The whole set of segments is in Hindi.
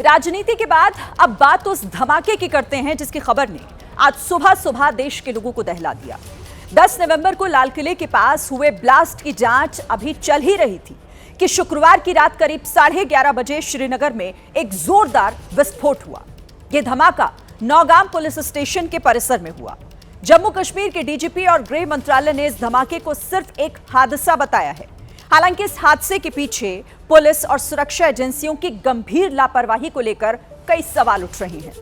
राजनीति के बाद अब बात उस धमाके की करते हैं जिसकी खबर ने आज सुबह सुबह देश के लोगों को दहला दिया। 10 नवंबर को लाल किले के पास हुए ब्लास्ट की जांच अभी चल ही रही थी कि शुक्रवार की रात करीब 11:30 बजे श्रीनगर में एक जोरदार विस्फोट हुआ। यह धमाका नौगाम पुलिस स्टेशन के परिसर में हुआ। जम्मू कश्मीर के डीजीपी और गृह मंत्रालय ने इस धमाके को सिर्फ एक हादसा बताया है। हालांकि इस हादसे के पीछे पुलिस और सुरक्षा एजेंसियों की गंभीर लापरवाही को लेकर कई सवाल उठ रहे हैं।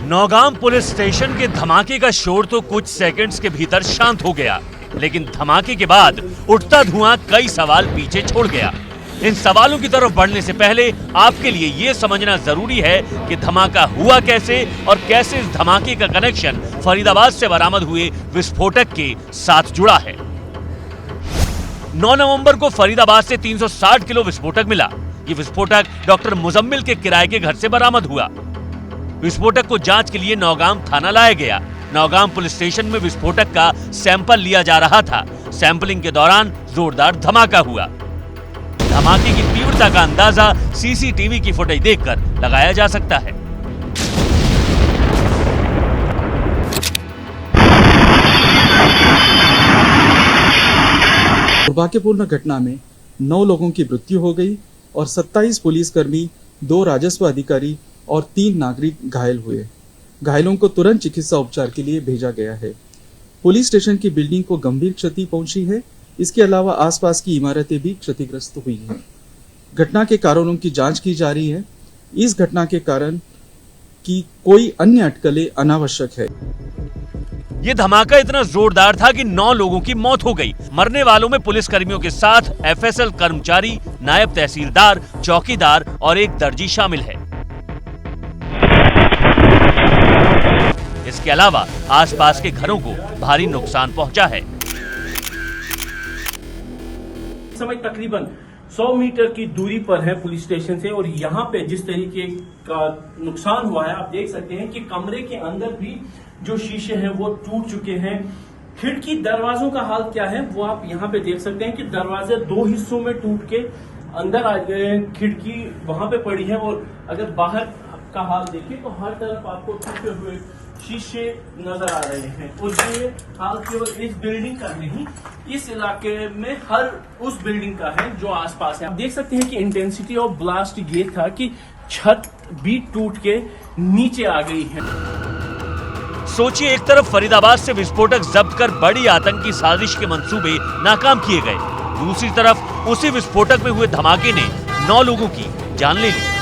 नौगाम पुलिस स्टेशन के धमाके का शोर तो कुछ सेकंड्स के भीतर शांत हो गया, लेकिन धमाके के बाद उठता धुआं कई सवाल पीछे छोड़ गया। इन सवालों की तरफ बढ़ने से पहले आपके लिए ये समझना जरूरी है कि धमाका हुआ कैसे और कैसे इस धमाके का कनेक्शन फरीदाबाद से बरामद हुए विस्फोटक के साथ जुड़ा है। 9 नवंबर को फरीदाबाद से 360 किलो विस्फोटक मिला। ये विस्फोटक डॉक्टर मुजम्मिल के किराए के घर से बरामद हुआ। विस्फोटक को जांच के लिए नौगाम थाना लाया गया। नौगाम पुलिस स्टेशन में विस्फोटक का सैंपल लिया जा रहा था। सैंपलिंग के दौरान जोरदार धमाका हुआ। धमाके की तीव्रता का अंदाजा सीसीटीवी की फुटेज देखकर लगाया जा सकता है। दुर्भाग्यपूर्ण घटना में 9 लोगों की मृत्यु हो गई और 27 पुलिसकर्मी, 2 राजस्व अधिकारी और 3 नागरिक घायल हुए। घायलों को तुरंत चिकित्सा उपचार के लिए भेजा गया है। पुलिस स्टेशन की बिल्डिंग को गंभीर क्षति पहुंची है। इसके अलावा आसपास की इमारतें भी क्षतिग्रस्त हुई हैं। घटना के कारणों की जांच की जा रही है। इस घटना के कारण की कोई अन्य अटकलें अनावश्यक है। ये धमाका इतना जोरदार था कि 9 लोगों की मौत हो गई। मरने वालों में पुलिस कर्मियों के साथ एफएसएल कर्मचारी, नायब तहसीलदार, चौकीदार और एक दर्जी शामिल है। इसके अलावा आसपास के घरों को भारी नुकसान पहुंचा है। समय तकरीबन 100 मीटर की दूरी पर है पुलिस स्टेशन से, और यहाँ पे जिस तरीके का नुकसान हुआ है आप देख सकते हैं कि कमरे के अंदर भी जो शीशे हैं वो टूट चुके हैं। खिड़की दरवाजों का हाल क्या है वो आप यहाँ पे देख सकते हैं कि दरवाजे 2 हिस्सों में टूट के अंदर आ गए। खिड़की वहां पे पड़ी है, और अगर बाहर का हाल देखें तो हर तरफ आपको टूटे हुए शीशे नजर आ रहे हैं। और ये हाल केवल इस बिल्डिंग का नहीं, इस इलाके में हर उस बिल्डिंग का है जो आसपास है। आप देख सकते हैं कि इंटेंसिटी ऑफ ब्लास्ट ये था कि छत भी टूट के नीचे आ गई है। सोचिए, एक तरफ फरीदाबाद से विस्फोटक जब्त कर बड़ी आतंकी साजिश के मंसूबे नाकाम किए गए, दूसरी तरफ उसी विस्फोटक में हुए धमाके ने 9 लोगों की जान ले ली।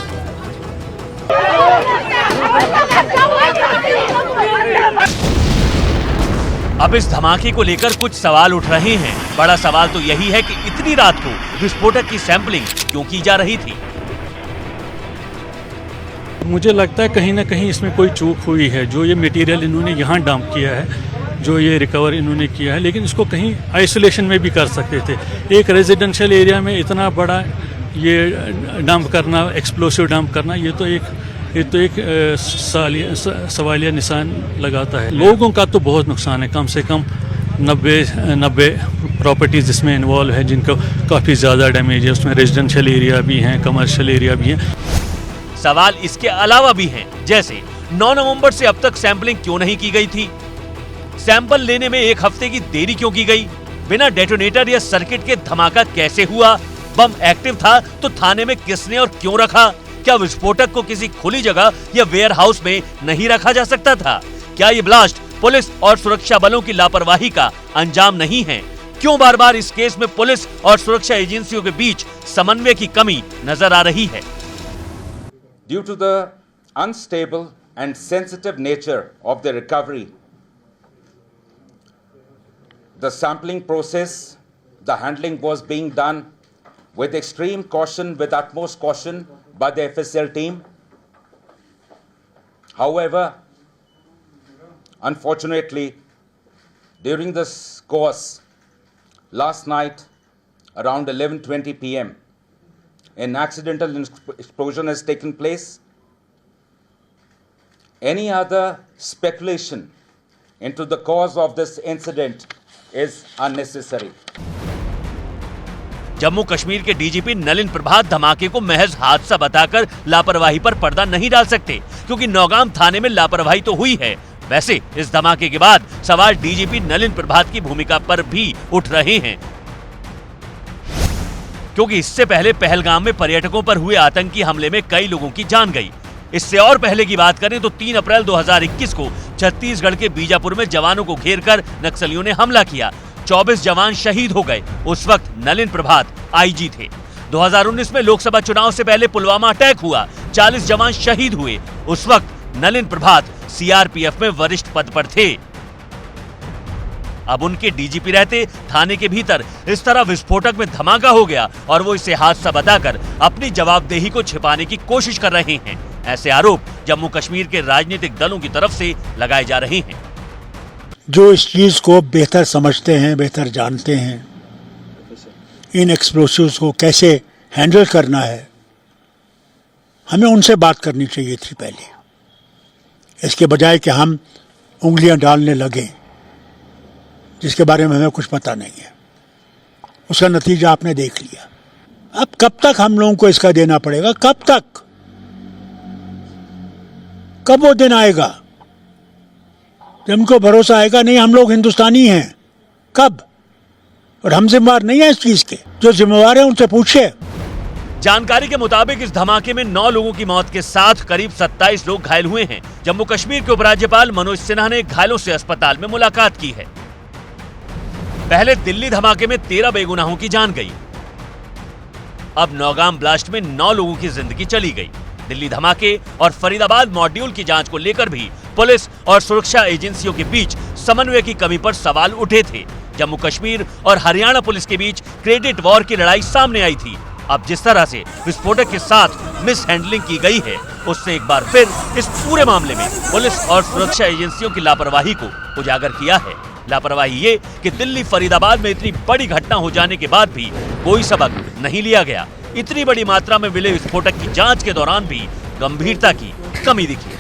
अब इस धमाके को लेकर कुछ सवाल उठ रहे हैं। बड़ा सवाल तो यही है कि इतनी रात को विस्फोटक की सैंपलिंग क्यों की जा रही थी। मुझे लगता है कहीं ना कहीं इसमें कोई चूक हुई है। जो ये मटेरियल इन्होंने यहाँ डंप किया है, जो ये रिकवर इन्होंने किया है, लेकिन इसको कहीं आइसोलेशन में भी कर सकते थे। एक रेजिडेंशियल एरिया में इतना बड़ा ये डंप करना, एक्सप्लोसिव डंप करना, ये तो एक सवालिया निशान लगाता है। लोगों का तो बहुत नुकसान है। कम से कम 90 प्रॉपर्टीज इसमें इन्वॉल्व है जिनको काफ़ी ज़्यादा डैमेज है। उसमें रेजिडेंशियल एरिया भी हैं, कमर्शियल एरिया भी हैं। सवाल इसके अलावा भी हैं, जैसे 9 नवंबर से अब तक सैंपलिंग क्यों नहीं की गई थी? सैंपल लेने में 1 हफ्ते की देरी क्यों की गई? बिना डेटोनेटर या सर्किट के धमाका कैसे हुआ? बम एक्टिव था तो थाने में किसने और क्यों रखा? क्या विस्फोटक को किसी खुली जगह या वेयर हाउस में नहीं रखा जा सकता था? क्या ये ब्लास्ट पुलिस और सुरक्षा बलों की लापरवाही का अंजाम नहीं है? क्यों बार बार इस केस में पुलिस और सुरक्षा एजेंसियों के बीच समन्वय की कमी नजर आ रही है? Due to the unstable and sensitive nature of the recovery, the sampling process, the handling was being done with extreme caution, with utmost caution by the FSL team. However, unfortunately, during this course, last night around 11:20 p.m., an accidental explosion has taken place. Any other speculation into the cause of this incident is unnecessary. Jammu Kashmir के डीजीपी नलिन प्रभात धमाके को महज हादसा बताकर लापरवाही पर पर्दा नहीं डाल सकते, क्योंकि नौगाम थाने में लापरवाही तो हुई है। वैसे इस धमाके के बाद सवाल डीजीपी नलिन प्रभात की भूमिका पर भी उठ रहे हैं, क्योंकि इससे पहले पहलगाम में पर्यटकों पर हुए आतंकी हमले में कई लोगों की जान गई। इससे और पहले की बात करें तो 3 अप्रैल 2021 को छत्तीसगढ़ के बीजापुर में जवानों को घेरकर नक्सलियों ने हमला किया। 24 जवान शहीद हो गए। उस वक्त नलिन प्रभात आईजी थे। 2019 में लोकसभा चुनाव से पहले पुलवामा अटैक हुआ, 40 जवान शहीद हुए। उस वक्त नलिन प्रभात सीआरपीएफ में वरिष्ठ पद पर थे। अब उनके डीजीपी रहते थाने के भीतर इस तरह विस्फोटक में धमाका हो गया और वो इसे हादसा बताकर अपनी जवाबदेही को छिपाने की कोशिश कर रहे हैं। ऐसे आरोप जम्मू कश्मीर के राजनीतिक दलों की तरफ से लगाए जा रहे हैं। जो इस चीज को बेहतर समझते हैं, बेहतर जानते हैं, इन एक्सप्लोसिव्स को कैसे हैंडल करना है, हमें उनसे बात करनी चाहिए थी पहले, इसके बजाय कि हम उंगलियां डालने लगे जिसके बारे में हमें कुछ पता नहीं है। उसका नतीजा आपने देख लिया। अब कब तक हम लोगों को इसका देना पड़ेगा? कब तक? कब वो दिन आएगा जब हमको भरोसा आएगा नहीं हम लोग हिंदुस्तानी हैं? कब? और हम जिम्मेवार नहीं है इस चीज के। जो जिम्मेवार है उनसे पूछे। जानकारी के मुताबिक इस धमाके में 9 लोगों की मौत के साथ करीब 27 लोग घायल हुए हैं। जम्मू कश्मीर के उपराज्यपाल मनोज सिन्हा ने घायलों से अस्पताल में मुलाकात की है। पहले दिल्ली धमाके में 13 बेगुनाहों की जान गई। अब नौगाम ब्लास्ट में 9 लोगों की जिंदगी चली गई। दिल्ली धमाके और फरीदाबाद मॉड्यूल की जांच को लेकर भी पुलिस और सुरक्षा एजेंसियों के बीच समन्वय की कमी पर सवाल उठे थे। जम्मू कश्मीर और हरियाणा पुलिस के बीच क्रेडिट वॉर की लड़ाई सामने आई थी। अब जिस तरह से विस्फोटक के साथ मिस हैंडलिंग की गई है, उससे एक बार फिर इस पूरे मामले में पुलिस और सुरक्षा एजेंसियों की लापरवाही को उजागर किया है। लापरवाही ये कि दिल्ली फरीदाबाद में इतनी बड़ी घटना हो जाने के बाद भी कोई सबक नहीं लिया गया। इतनी बड़ी मात्रा में मिले विस्फोटक की जांच के दौरान भी गंभीरता की कमी दिखी।